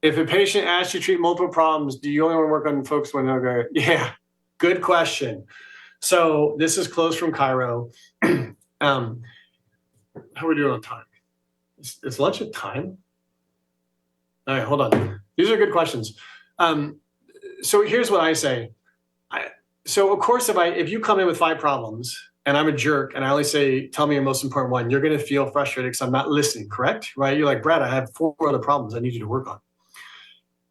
If a patient asks you to treat multiple problems, do you only want to work on folks when they're going, yeah, good question. So this is close from Cairo. How are we doing on time? Is lunch at time? All right, hold on. These are good questions. So here's what I say. So of course, if you come in with 5 problems and I'm a jerk and I only say, tell me your most important one, you're going to feel frustrated because I'm not listening, correct? Right? You're like, Brad, I have 4 other problems I need you to work on.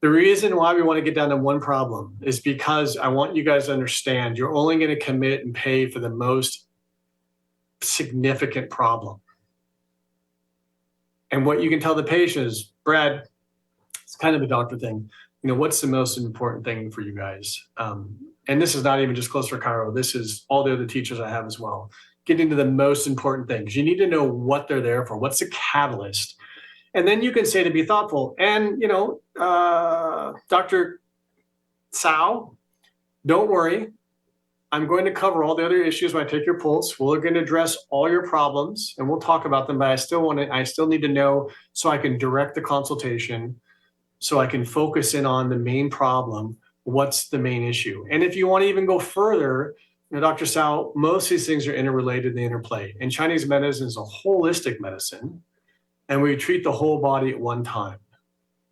The reason why we want to get down to one problem is because I want you guys to understand you're only going to commit and pay for the most significant problem. And what you can tell the patient is, Brad, it's kind of a doctor thing. What's the most important thing for you guys? And this is not even just close for Cairo. This is all the other teachers I have as well. Getting to the most important things. You need to know what they're there for. What's the catalyst? And then you can say to be thoughtful. And, Dr. Tsao, don't worry. I'm going to cover all the other issues when I take your pulse. We're going to address all your problems and we'll talk about them, but I still need to know so I can direct the consultation, so I can focus in on the main problem. What's the main issue? And if you want to even go further, Dr. Tsao, most of these things are interrelated, they interplay. And Chinese medicine is a holistic medicine, and we treat the whole body at one time.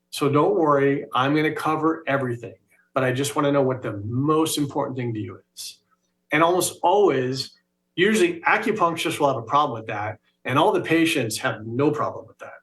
So don't worry, I'm going to cover everything, but I just want to know what the most important thing to you is. And almost always, usually acupuncturists will have a problem with that, and all the patients have no problem with that.